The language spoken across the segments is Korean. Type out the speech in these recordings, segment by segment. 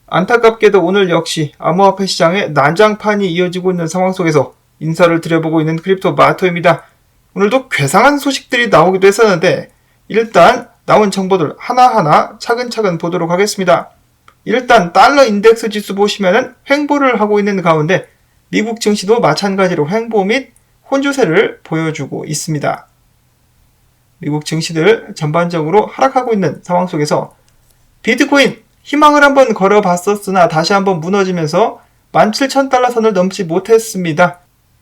안타깝게도 오늘 역시 암호화폐 시장에 난장판이 이어지고 있는 상황 속에서 인사를 드려보고 있는 크립토 마토입니다. 오늘도 괴상한 소식들이 나오기도 했었는데 일단 나온 정보들 하나하나 차근차근 보도록 하겠습니다. 일단 달러 인덱스 지수 보시면은 횡보를 하고 있는 가운데 미국 증시도 마찬가지로 횡보 및 혼조세를 보여주고 있습니다. 미국 증시들 전반적으로 하락하고 있는 상황 속에서 비트코인 희망을 한번 걸어봤었으나 다시 한번 무너지면서 17,000달러 선을 넘지 못했습니다.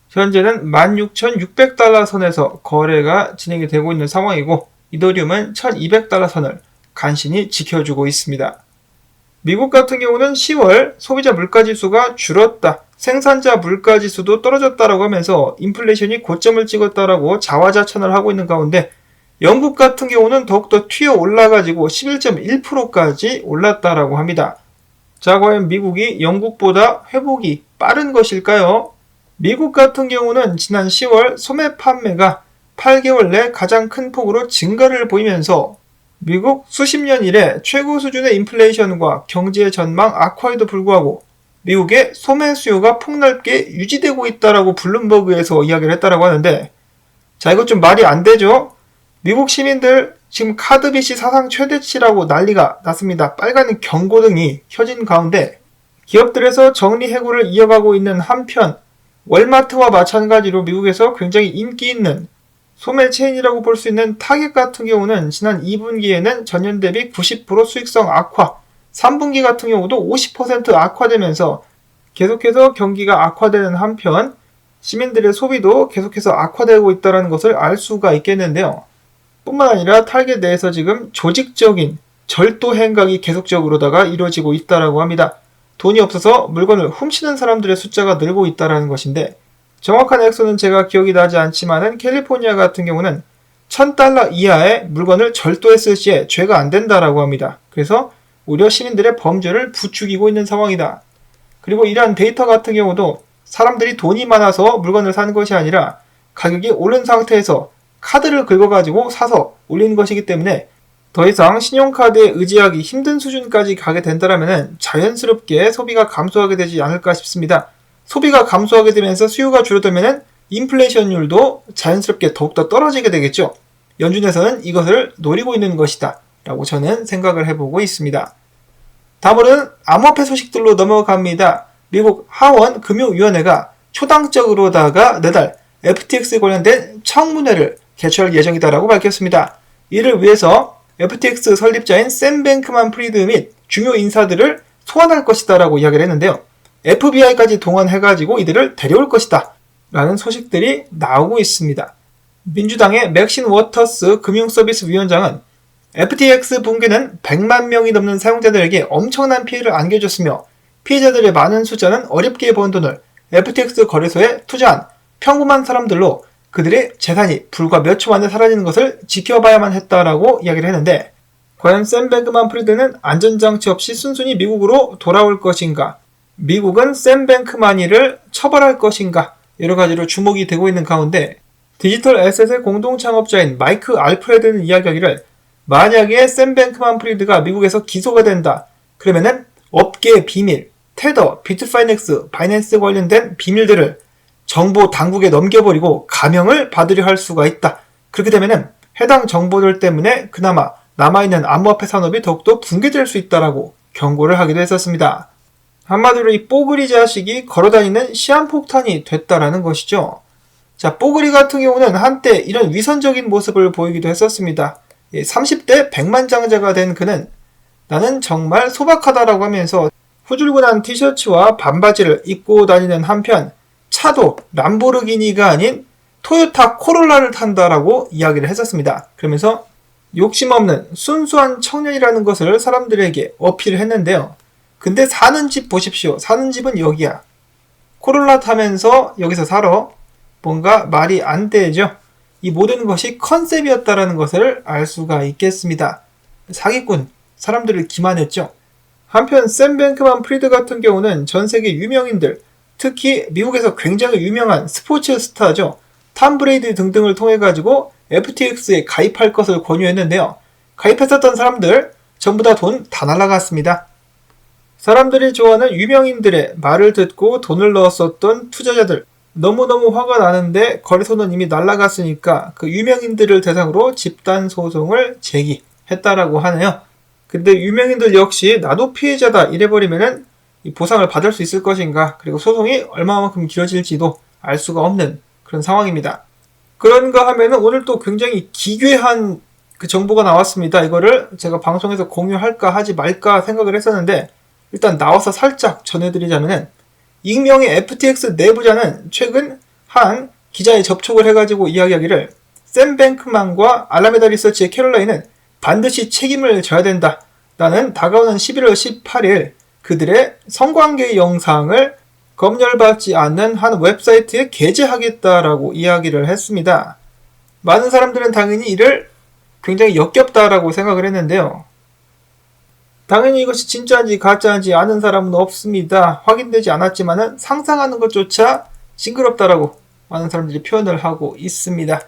현재는 16,600달러 선에서 거래가 진행이 되고 있는 상황이고 이더리움은 1,200달러 선을 간신히 지켜주고 있습니다. 미국 같은 경우는 10월 소비자 물가지수가 줄었다, 생산자 물가지수도 떨어졌다라고 하면서 인플레이션이 고점을 찍었다라고 자화자찬을 하고 있는 가운데 영국 같은 경우는 더욱더 튀어 올라가지고 11.1%까지 올랐다라고 합니다. 자, 과연 미국이 영국보다 회복이 빠른 것일까요? 미국 같은 경우는 지난 10월 소매 판매가 8개월 내 가장 큰 폭으로 증가를 보이면서 미국 수십 년 이래 최고 수준의 인플레이션과 경제 전망 악화에도 불구하고 미국의 소매 수요가 폭넓게 유지되고 있다라고 블룸버그에서 이야기를 했다라고 하는데, 자, 이거 좀 말이 안 되죠? 미국 시민들 지금 카드빚이 사상 최대치라고 난리가 났습니다. 빨간 경고등이 켜진 가운데 기업들에서 정리해고를 이어가고 있는 한편 월마트와 마찬가지로 미국에서 굉장히 인기 있는 소매 체인이라고 볼 수 있는 타겟 같은 경우는 지난 2분기에는 전년 대비 90% 수익성 악화, 3분기 같은 경우도 50% 악화되면서 계속해서 경기가 악화되는 한편 시민들의 소비도 계속해서 악화되고 있다는 것을 알 수가 있겠는데요. 뿐만 아니라 타겟 내에서 지금 조직적인 절도 행각이 계속적으로다가 이루어지고 있다라고 합니다. 돈이 없어서 물건을 훔치는 사람들의 숫자가 늘고 있다라는 것인데, 정확한 액수는 제가 기억이 나지 않지만은 캘리포니아 같은 경우는 $1,000 이하의 물건을 절도했을 시에 죄가 안 된다라고 합니다. 그래서 오히려 시민들의 범죄를 부추기고 있는 상황이다. 그리고 이러한 데이터 같은 경우도 사람들이 돈이 많아서 물건을 산 것이 아니라 가격이 오른 상태에서 카드를 긁어가지고 사서 올리는 것이기 때문에 더 이상 신용카드에 의지하기 힘든 수준까지 가게 된다면 자연스럽게 소비가 감소하게 되지 않을까 싶습니다. 소비가 감소하게 되면서 수요가 줄어들면 인플레이션율도 자연스럽게 더욱더 떨어지게 되겠죠. 연준에서는 이것을 노리고 있는 것이다 라고 저는 생각을 해보고 있습니다. 다음으로는 암호화폐 소식들로 넘어갑니다. 미국 하원 금융위원회가 초당적으로다가 내달 FTX 관련된 청문회를 개최할 예정이다라고 밝혔습니다. 이를 위해서 FTX 설립자인 샘 뱅크만 프리드 및 중요 인사들을 소환할 것이다 라고 이야기를 했는데요. FBI까지 동원해가지고 이들을 데려올 것이다 라는 소식들이 나오고 있습니다. 민주당의 맥신 워터스 금융서비스위원장은 FTX 붕괴는 100만 명이 넘는 사용자들에게 엄청난 피해를 안겨줬으며 피해자들의 많은 숫자는 어렵게 번 돈을 FTX 거래소에 투자한 평범한 사람들로 그들의 재산이 불과 몇 초 만에 사라지는 것을 지켜봐야만 했다라고 이야기를 했는데, 과연 샘 뱅크만 프리드는 안전장치 없이 순순히 미국으로 돌아올 것인가, 미국은 샘 뱅크만이를 처벌할 것인가, 여러 가지로 주목이 되고 있는 가운데 디지털 에셋의 공동 창업자인 마이크 알프레드는 이야기하기를, 만약에 샘 뱅크만 프리드가 미국에서 기소가 된다, 그러면은 업계의 비밀, 테더, 비트파이넥스, 바이낸스 관련된 비밀들을 정보 당국에 넘겨버리고 감형을 받으려 할 수가 있다. 그렇게 되면은 해당 정보들 때문에 그나마 남아있는 암호화폐 산업이 더욱더 붕괴될 수 있다라고 경고를 하기도 했었습니다. 한마디로 이 뽀글이 자식이 걸어다니는 시한폭탄이 됐다라는 것이죠. 자, 뽀글이 같은 경우는 한때 이런 위선적인 모습을 보이기도 했었습니다. 30대 백만장자가 된 그는 나는 정말 소박하다라고 하면서 후줄근한 티셔츠와 반바지를 입고 다니는 한편 차도 람보르기니가 아닌 토요타 코롤라를 탄다라고 이야기를 했었습니다. 그러면서 욕심 없는 순수한 청년이라는 것을 사람들에게 어필을 했는데요. 근데 사는 집 보십시오. 사는 집은 여기야. 코롤라 타면서 여기서 살아. 뭔가 말이 안 되죠. 이 모든 것이 컨셉이었다라는 것을 알 수가 있겠습니다. 사기꾼, 사람들을 기만했죠. 한편 샘 뱅크만 프리드 같은 경우는 전 세계 유명인들, 특히 미국에서 굉장히 유명한 스포츠 스타죠. 탐 브레이드 등등을 통해 가지고 FTX에 가입할 것을 권유했는데요. 가입했었던 사람들 전부 다 돈 다 날라갔습니다. 사람들이 좋아하는 유명인들의 말을 듣고 돈을 넣었었던 투자자들, 너무너무 화가 나는데 거래소는 이미 날아갔으니까 그 유명인들을 대상으로 집단 소송을 제기했다라고 하네요. 근데 유명인들 역시 나도 피해자다 이래버리면은 이 보상을 받을 수 있을 것인가, 그리고 소송이 얼마만큼 길어질지도 알 수가 없는 그런 상황입니다. 그런가 하면은 오늘 또 굉장히 기괴한 그 정보가 나왔습니다. 이거를 제가 방송에서 공유할까 하지 말까 생각을 했었는데, 일단 나와서 살짝 전해드리자면은, 익명의 FTX 내부자는 최근 한 기자에 접촉을 해가지고 이야기하기를, 샘 뱅크만과 알라메다 리서치의 캐롤라인은 반드시 책임을 져야 된다. 나는 다가오는 11월 18일 그들의 성관계 영상을 검열받지 않는 한 웹사이트에 게재하겠다라고 이야기를 했습니다. 많은 사람들은 당연히 이를 굉장히 역겹다라고 생각을 했는데요. 당연히 이것이 진짜인지 가짜인지 아는 사람은 없습니다. 확인되지 않았지만 상상하는 것조차 징그럽다라고 많은 사람들이 표현을 하고 있습니다.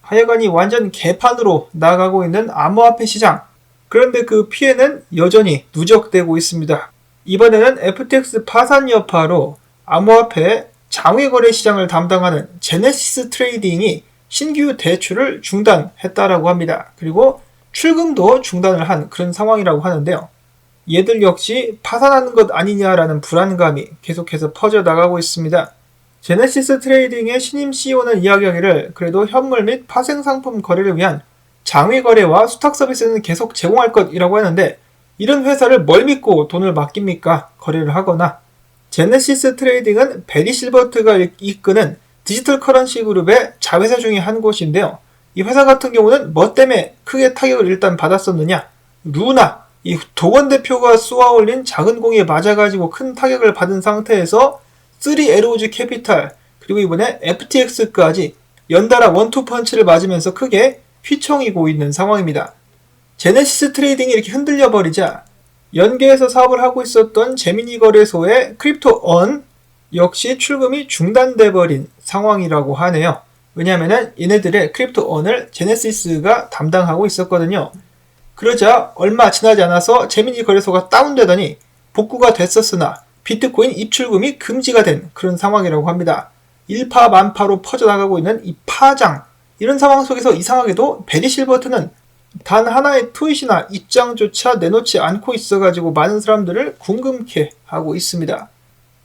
하여간이 완전 개판으로 나가고 있는 암호화폐 시장. 그런데 그 피해는 여전히 누적되고 있습니다. 이번에는 FTX 파산 여파로 암호화폐 장외거래 시장을 담당하는 제네시스 트레이딩이 신규 대출을 중단했다라고 합니다. 그리고 출금도 중단을 한 그런 상황이라고 하는데요. 얘들 역시 파산하는 것 아니냐라는 불안감이 계속해서 퍼져나가고 있습니다. 제네시스 트레이딩의 신임 CEO는 이야기하기를, 그래도 현물 및 파생상품 거래를 위한 장외 거래와 수탁 서비스는 계속 제공할 것이라고 하는데, 이런 회사를 뭘 믿고 돈을 맡깁니까? 거래를 하거나. 제네시스 트레이딩은 베리 실버트가 이끄는 디지털 커런시 그룹의 자회사 중에 한 곳인데요. 이 회사 같은 경우는 뭐 때문에 크게 타격을 일단 받았었느냐? 루나, 이 도건 대표가 쏘아올린 작은 공에 맞아가지고 큰 타격을 받은 상태에서 3에로우즈 캐피탈, 그리고 이번에 FTX까지 연달아 원투 펀치를 맞으면서 크게 휘청이고 있는 상황입니다. 제네시스 트레이딩이 이렇게 흔들려 버리자 연계해서 사업을 하고 있었던 제미니 거래소의 크립토언 역시 출금이 중단돼 버린 상황이라고 하네요. 왜냐하면 얘네들의 크립토언을 제네시스가 담당하고 있었거든요. 그러자 얼마 지나지 않아서 제미니 거래소가 다운되더니 복구가 됐었으나 비트코인 입출금이 금지가 된 그런 상황이라고 합니다. 일파만파로 퍼져나가고 있는 이 파장, 이런 상황 속에서 이상하게도 베리 실버트는 단 하나의 트윗이나 입장조차 내놓지 않고 있어가지고 많은 사람들을 궁금케 하고 있습니다.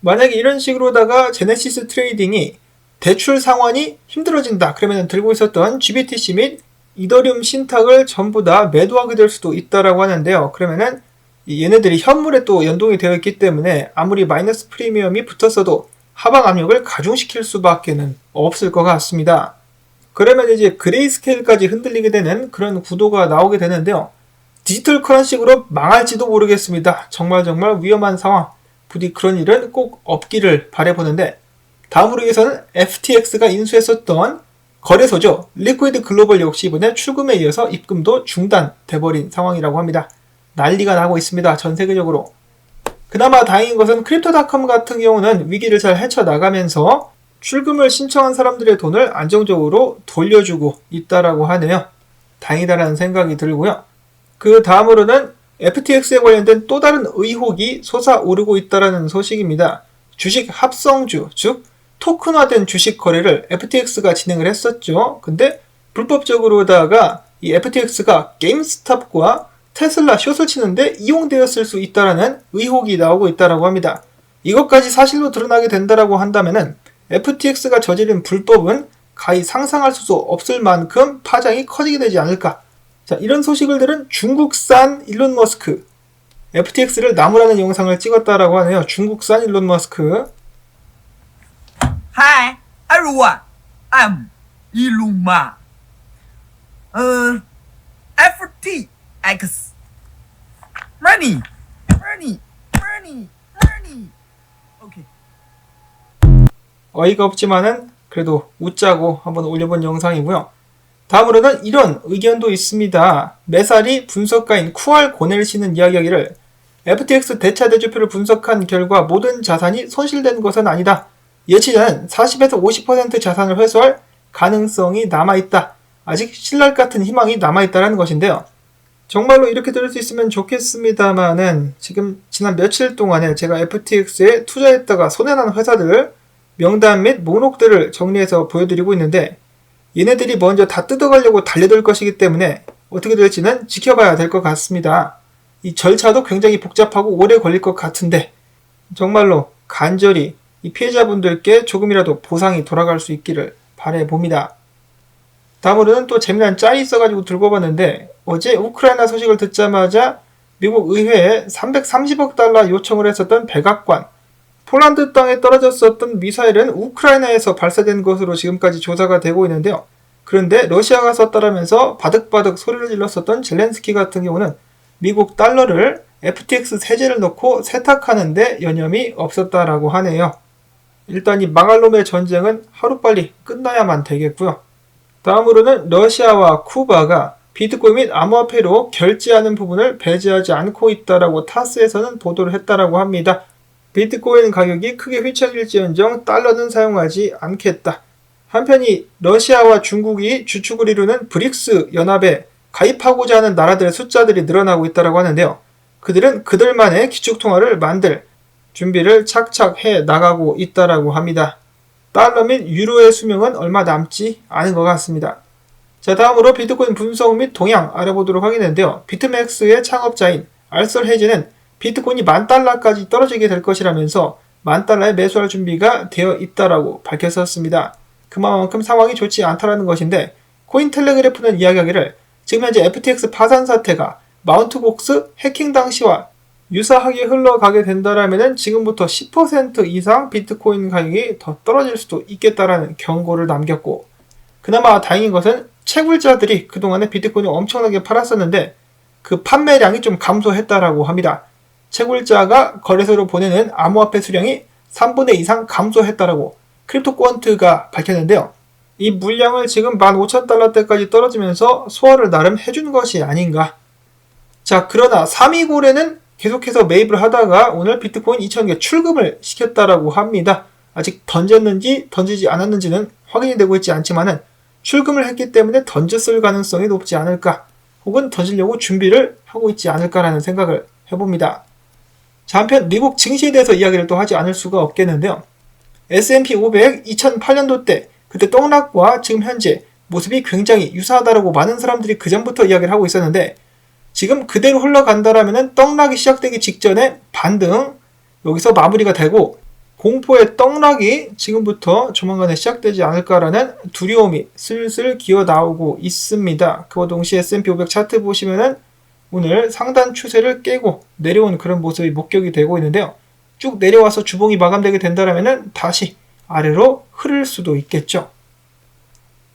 만약에 이런 식으로다가 제네시스 트레이딩이 대출 상환이 힘들어진다 그러면 들고 있었던 GBTC 및 이더리움 신탁을 전부 다 매도하게 될 수도 있다라고 하는데요. 그러면은 얘네들이 현물에 또 연동이 되어 있기 때문에 아무리 마이너스 프리미엄이 붙었어도 하방 압력을 가중시킬 수밖에는 없을 것 같습니다. 그러면 이제 그레이스케일까지 흔들리게 되는 그런 구도가 나오게 되는데요. 디지털 커런시로 망할지도 모르겠습니다. 정말 위험한 상황. 부디 그런 일은 꼭 없기를 바라보는데, 다음으로 위해서는 FTX가 인수했었던 거래소죠. 리퀴드 글로벌 역시 이번에 출금에 이어서 입금도 중단돼버린 상황이라고 합니다. 난리가 나고 있습니다. 전 세계적으로. 그나마 다행인 것은 크립토닷컴 같은 경우는 위기를 잘 헤쳐나가면서 출금을 신청한 사람들의 돈을 안정적으로 돌려주고 있다라고 하네요. 다행이다라는 생각이 들고요. 그 다음으로는 FTX에 관련된 또 다른 의혹이 솟아오르고 있다라는 소식입니다. 주식 합성주, 즉 토큰화된 주식 거래를 FTX가 진행을 했었죠. 근데 불법적으로다가 이 FTX가 게임스탑과 테슬라 숏을 치는데 이용되었을 수 있다라는 의혹이 나오고 있다라고 합니다. 이것까지 사실로 드러나게 된다라고 한다면은 FTX가 저지른 불법은 가히 상상할 수 없을 만큼 파장이 커지게 되지 않을까. 자, 이런 소식을 들은 중국산 일론 머스크, FTX를 나무라는 영상을 찍었다라고 하네요. 중국산 일론 머스크. Hi everyone, I'm Elon Musk. FTX. Money. Okay. 어이가 없지만은 그래도 웃자고 한번 올려본 영상이고요. 다음으로는 이런 의견도 있습니다. 메사리 분석가인 쿠알 고넬 씨는 이야기하기를, FTX 대차 대조표를 분석한 결과 모든 자산이 손실된 것은 아니다. 예치자는 40에서 50% 자산을 회수할 가능성이 남아있다. 아직 신랄 같은 희망이 남아있다는 것인데요. 정말로 이렇게 들을 수 있으면 좋겠습니다만은 지금 지난 며칠 동안에 제가 FTX에 투자했다가 손해난 회사들 명단 및 목록들을 정리해서 보여드리고 있는데 얘네들이 먼저 다 뜯어가려고 달려들 것이기 때문에 어떻게 될지는 지켜봐야 될 것 같습니다. 이 절차도 굉장히 복잡하고 오래 걸릴 것 같은데 정말로 간절히 이 피해자분들께 조금이라도 보상이 돌아갈 수 있기를 바라봅니다. 다음으로는 또 재미난 짤이 있어가지고 들고 봤는데 어제 우크라이나 소식을 듣자마자 미국 의회에 330억 달러 요청을 했었던 백악관, 폴란드 땅에 떨어졌었던 미사일은 우크라이나에서 발사된 것으로 지금까지 조사가 되고 있는데요. 그런데 러시아가 썼다라면서 바득바득 소리를 질렀었던 젤렌스키 같은 경우는 미국 달러를 FTX 세제를 넣고 세탁하는데 여념이 없었다라고 하네요. 일단 이 망할 놈의 전쟁은 하루빨리 끝나야만 되겠고요. 다음으로는 러시아와 쿠바가 비트코인 및 암호화폐로 결제하는 부분을 배제하지 않고 있다라고 타스에서는 보도를 했다라고 합니다. 비트코인 가격이 크게 휘청일지언정 달러는 사용하지 않겠다. 한편 이 러시아와 중국이 주축을 이루는 브릭스 연합에 가입하고자 하는 나라들의 숫자들이 늘어나고 있다고 하는데요. 그들은 그들만의 기축통화를 만들 준비를 착착 해 나가고 있다고 합니다. 달러 및 유로의 수명은 얼마 남지 않은 것 같습니다. 자, 다음으로 비트코인 분석 및 동향 알아보도록 하겠는데요. 비트맥스의 창업자인 알설 헤이즈는 비트코인이 $10,000까지 떨어지게 될 것이라면서 $10,000에 매수할 준비가 되어 있다라고 밝혔었습니다. 그만큼 상황이 좋지 않다라는 것인데 코인텔레그래프는 이야기하기를 지금 현재 FTX 파산 사태가 마운트복스 해킹 당시와 유사하게 흘러가게 된다라면 지금부터 10% 이상 비트코인 가격이 더 떨어질 수도 있겠다라는 경고를 남겼고 그나마 다행인 것은 채굴자들이 그동안에 비트코인을 엄청나게 팔았었는데 그 판매량이 좀 감소했다라고 합니다. 채굴자가 거래소로 보내는 암호화폐 수량이 3분의 2 이상 감소했다라고 크립토코언트가 밝혔는데요. 이 물량을 지금 15,000달러대까지 떨어지면서 소화를 나름 해준 것이 아닌가. 자, 그러나 3위 고래는 계속해서 매입을 하다가 오늘 비트코인 2,000개 출금을 시켰다라고 합니다. 아직 던졌는지 던지지 않았는지는 확인이 되고 있지 않지만은 출금을 했기 때문에 던졌을 가능성이 높지 않을까 혹은 던지려고 준비를 하고 있지 않을까라는 생각을 해봅니다. 자, 한편 미국 증시에 대해서 이야기를 또 하지 않을 수가 없겠는데요. S&P 500 2008년도 때 그때 떡락과 지금 현재 모습이 굉장히 유사하다라고 많은 사람들이 그전부터 이야기를 하고 있었는데 지금 그대로 흘러간다라면 떡락이 시작되기 직전에 반등 여기서 마무리가 되고 공포의 떡락이 지금부터 조만간에 시작되지 않을까라는 두려움이 슬슬 기어 나오고 있습니다. 그와 동시에 S&P 500 차트 보시면은 오늘 상단 추세를 깨고 내려온 그런 모습이 목격이 되고 있는데요. 쭉 내려와서 주봉이 마감되게 된다라면 다시 아래로 흐를 수도 있겠죠.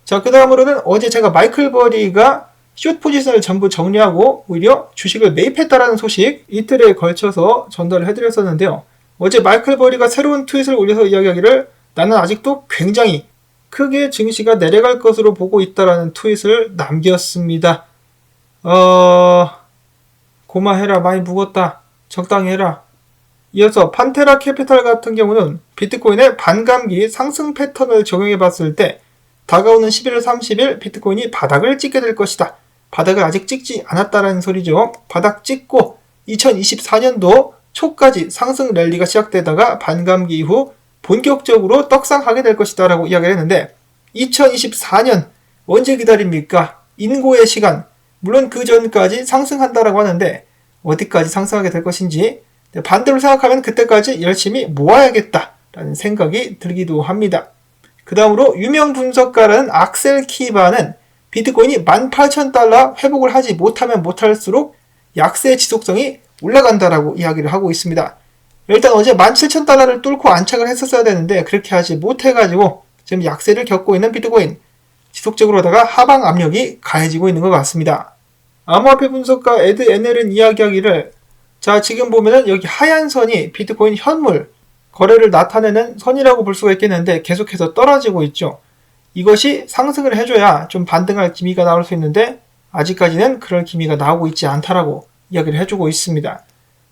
자, 그 다음으로는 어제 제가 마이클 버리가 숏 포지션을 전부 정리하고 오히려 주식을 매입했다라는 소식 이틀에 걸쳐서 전달을 해드렸었는데요. 어제 마이클 버리가 새로운 트윗을 올려서 이야기하기를 나는 아직도 굉장히 크게 증시가 내려갈 것으로 보고 있다라는 트윗을 남겼습니다. 고마해라, 많이 묵었다, 적당히 해라. 이어서 판테라 캐피탈 같은 경우는 비트코인의 반감기 상승 패턴을 적용해 봤을 때 다가오는 11월 30일 비트코인이 바닥을 찍게 될 것이다. 바닥을 아직 찍지 않았다라는 소리죠. 바닥 찍고 2024년도 초까지 상승 랠리가 시작되다가 반감기 이후 본격적으로 떡상하게 될 것이다 라고 이야기를 했는데 2024년 언제 기다립니까? 인고의 시간. 물론 그 전까지 상승한다라고 하는데 어디까지 상승하게 될 것인지 반대로 생각하면 그때까지 열심히 모아야겠다라는 생각이 들기도 합니다. 그 다음으로 유명 분석가라는 악셀 키바는 비트코인이 18,000달러 회복을 하지 못하면 못할수록 약세의 지속성이 올라간다라고 이야기를 하고 있습니다. 일단 어제 17,000달러를 뚫고 안착을 했었어야 되는데 그렇게 하지 못해가지고 지금 약세를 겪고 있는 비트코인 지속적으로다가 하방 압력이 가해지고 있는 것 같습니다. 암호화폐 분석가 에드 NL은 이야기하기를 자, 지금 보면은 여기 하얀 선이 비트코인 현물 거래를 나타내는 선이라고 볼 수가 있겠는데 계속해서 떨어지고 있죠. 이것이 상승을 해줘야 좀 반등할 기미가 나올 수 있는데 아직까지는 그럴 기미가 나오고 있지 않다라고 이야기를 해주고 있습니다.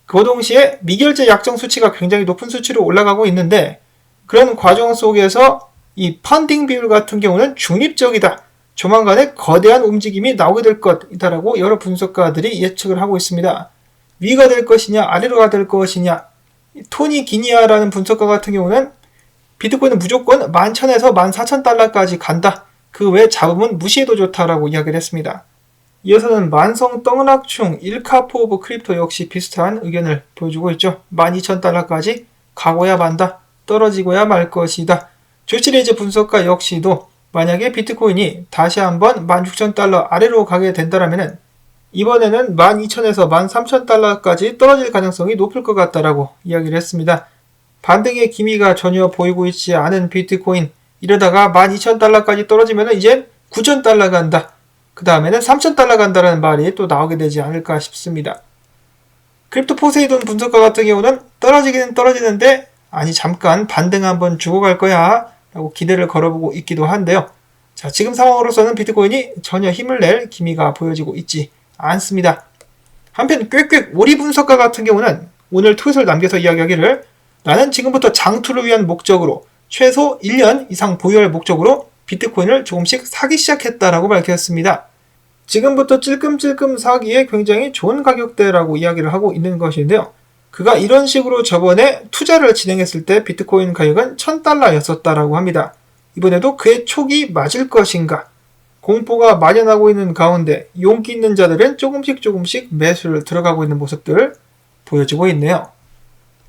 그 동시에 미결제 약정 수치가 굉장히 높은 수치로 올라가고 있는데 그런 과정 속에서 이 펀딩 비율 같은 경우는 중립적이다. 조만간에 거대한 움직임이 나오게 될 것이다라고 여러 분석가들이 예측을 하고 있습니다. 위가 될 것이냐 아래로가 될 것이냐. 토니 기니아라는 분석가 같은 경우는 비트코인은 무조건 11,000에서 14,000달러까지 간다. 그 외 잡음은 무시해도 좋다라고 이야기를 했습니다. 이어서는 만성 떡락충 일카포 오브 크립토 역시 비슷한 의견을 보여주고 있죠. 12,000달러까지 가고야 만다. 떨어지고야 말 것이다. 조시레이즈 분석가 역시도 만약에 비트코인이 다시 한번 16,000달러 아래로 가게 된다면 이번에는 12,000에서 13,000달러까지 떨어질 가능성이 높을 것 같다라고 이야기를 했습니다. 반등의 기미가 전혀 보이고 있지 않은 비트코인, 이러다가 12,000달러까지 떨어지면 이제 9,000달러 간다. 그 다음에는 3,000달러 간다라는 말이 또 나오게 되지 않을까 싶습니다. 크립토 포세이돈 분석가 같은 경우는 떨어지기는 떨어지는데 아니 잠깐 반등 한번 주고 갈 거야 라고 기대를 걸어보고 있기도 한데요. 자, 지금 상황으로서는 비트코인이 전혀 힘을 낼 기미가 보여지고 있지 않습니다. 한편 꽥꽥 오리 분석가 같은 경우는 오늘 트윗을 남겨서 이야기하기를 나는 지금부터 장투를 위한 목적으로 최소 1년 이상 보유할 목적으로 비트코인을 조금씩 사기 시작했다라고 밝혔습니다. 지금부터 찔끔찔끔 사기에 굉장히 좋은 가격대라고 이야기를 하고 있는 것인데요. 그가 이런 식으로 저번에 투자를 진행했을 때 비트코인 가격은 1,000달러였었다라고 합니다. 이번에도 그의 촉이 맞을 것인가? 공포가 만연하고 있는 가운데 용기 있는 자들은 조금씩 매수를 들어가고 있는 모습들 보여주고 있네요.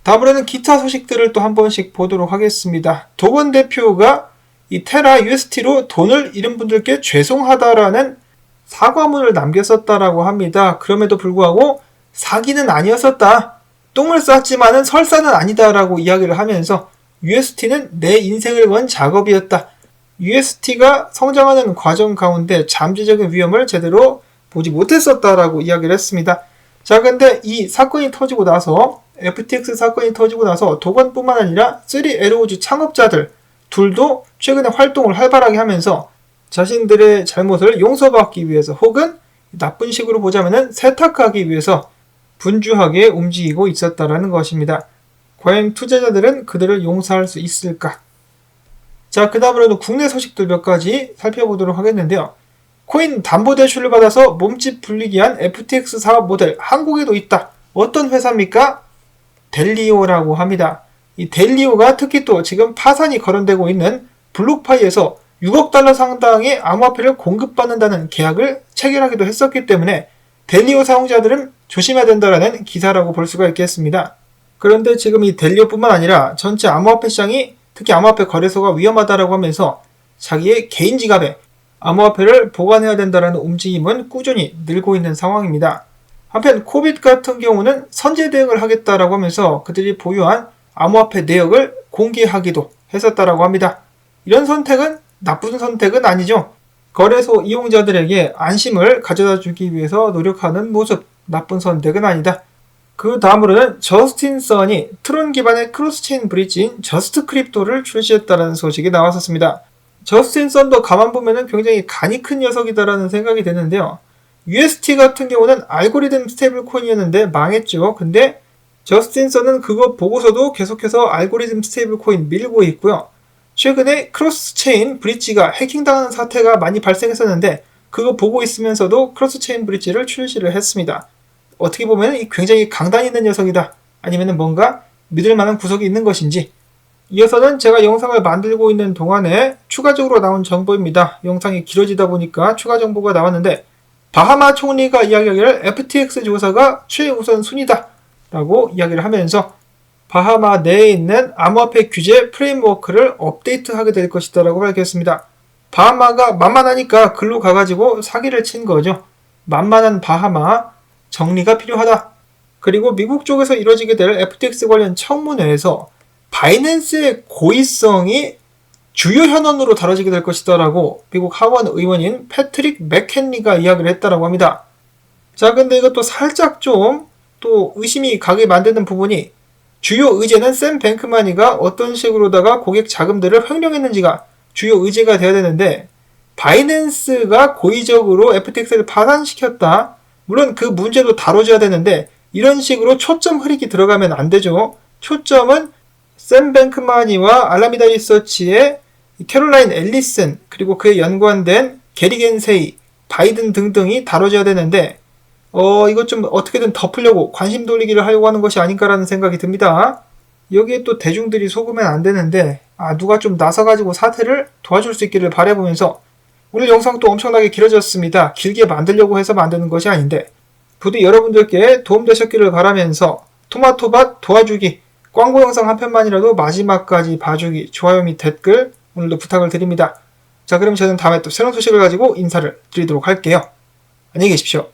다음으로는 기타 소식들을 또 한 번씩 보도록 하겠습니다. 도건 대표가 이 테라 UST로 돈을 잃은 분들께 죄송하다라는 사과문을 남겼었다라고 합니다. 그럼에도 불구하고 사기는 아니었었다. 똥을 쌌지만은 설사는 아니다라고 이야기를 하면서 UST는 내 인생을 건 작업이었다. UST가 성장하는 과정 가운데 잠재적인 위험을 제대로 보지 못했었다라고 이야기를 했습니다. 자, 근데 이 사건이 터지고 나서 FTX 사건이 터지고 나서 도건뿐만 아니라 3에로우즈 창업자들 둘도 최근에 활동을 활발하게 하면서 자신들의 잘못을 용서받기 위해서 혹은 나쁜 식으로 보자면은 세탁하기 위해서 분주하게 움직이고 있었다라는 것입니다. 과연 투자자들은 그들을 용서할 수 있을까? 자, 그 다음으로는 국내 소식들 몇 가지 살펴보도록 하겠는데요. 코인 담보대출을 받아서 몸집 불리기 한 FTX 사업 모델 한국에도 있다. 어떤 회사입니까? 델리오라고 합니다. 이 델리오가 특히 또 지금 파산이 거론되고 있는 블록파이에서 6억 달러 상당의 암호화폐를 공급받는다는 계약을 체결하기도 했었기 때문에 델리오 사용자들은 조심해야 된다라는 기사라고 볼 수가 있겠습니다. 그런데 지금 이 델리오뿐만 아니라 전체 암호화폐 시장이 특히 암호화폐 거래소가 위험하다라고 하면서 자기의 개인 지갑에 암호화폐를 보관해야 된다라는 움직임은 꾸준히 늘고 있는 상황입니다. 한편 코빗 같은 경우는 선제 대응을 하겠다라고 하면서 그들이 보유한 암호화폐 내역을 공개하기도 했었다라고 합니다. 이런 선택은 나쁜 선택은 아니죠. 거래소 이용자들에게 안심을 가져다 주기 위해서 노력하는 모습, 나쁜 선택은 아니다. 그 다음으로는 저스틴 선이 트론 기반의 크로스체인 브릿지인 저스트 크립토를 출시했다는 소식이 나왔었습니다. 저스틴 선도 가만 보면은 굉장히 간이 큰 녀석이다라는 생각이 드는데요. UST 같은 경우는 알고리즘 스테이블 코인이었는데 망했죠. 근데 저스틴 선은 그거 보고서도 계속해서 알고리즘 스테이블 코인 밀고 있고요. 최근에 크로스체인 브릿지가 해킹당하는 사태가 많이 발생했었는데 그거 보고 있으면서도 크로스체인 브릿지를 출시를 했습니다. 어떻게 보면 굉장히 강단 있는 녀석이다. 아니면 뭔가 믿을 만한 구석이 있는 것인지. 이어서는 제가 영상을 만들고 있는 동안에 추가적으로 나온 정보입니다. 영상이 길어지다 보니까 추가 정보가 나왔는데 바하마 총리가 이야기하기를 FTX 조사가 최우선 순위다 라고 이야기를 하면서 바하마 내에 있는 암호화폐 규제 프레임워크를 업데이트하게 될 것이다 라고 밝혔습니다. 바하마가 만만하니까 글로 가가지고 사기를 친 거죠. 만만한 바하마 정리가 필요하다. 그리고 미국 쪽에서 이뤄지게 될 FTX 관련 청문회에서 바이낸스의 고의성이 주요 현안으로 다뤄지게 될 것이다 라고 미국 하원 의원인 패트릭 맥켄리가 이야기를 했다라고 합니다. 자, 근데 이것도 살짝 좀 또 의심이 가게 만드는 부분이 주요 의제는 샘 뱅크마니가 어떤 식으로다가 고객 자금들을 횡령했는지가 주요 의제가 되어야 되는데 바이낸스가 고의적으로 FTX를 파산시켰다. 물론 그 문제도 다뤄줘야 되는데 이런 식으로 초점 흐리기 들어가면 안 되죠. 초점은 샘 뱅크마니와 알라미다 리서치의 캐롤라인 앨리슨 그리고 그에 연관된 게리겐세이, 바이든 등등이 다뤄져야 되는데 이것 좀 어떻게든 덮으려고 관심 돌리기를 하려고 하는 것이 아닌가라는 생각이 듭니다. 여기에 또 대중들이 속으면 안 되는데 누가 좀 나서가지고 사태를 도와줄 수 있기를 바라보면서 오늘 영상도 엄청나게 길어졌습니다. 길게 만들려고 해서 만드는 것이 아닌데 부디 여러분들께 도움되셨기를 바라면서 토마토밭 도와주기 광고 영상 한 편만이라도 마지막까지 봐주기, 좋아요 및 댓글 오늘도 부탁을 드립니다. 자, 그럼 저는 다음에 또 새로운 소식을 가지고 인사를 드리도록 할게요. 안녕히 계십시오.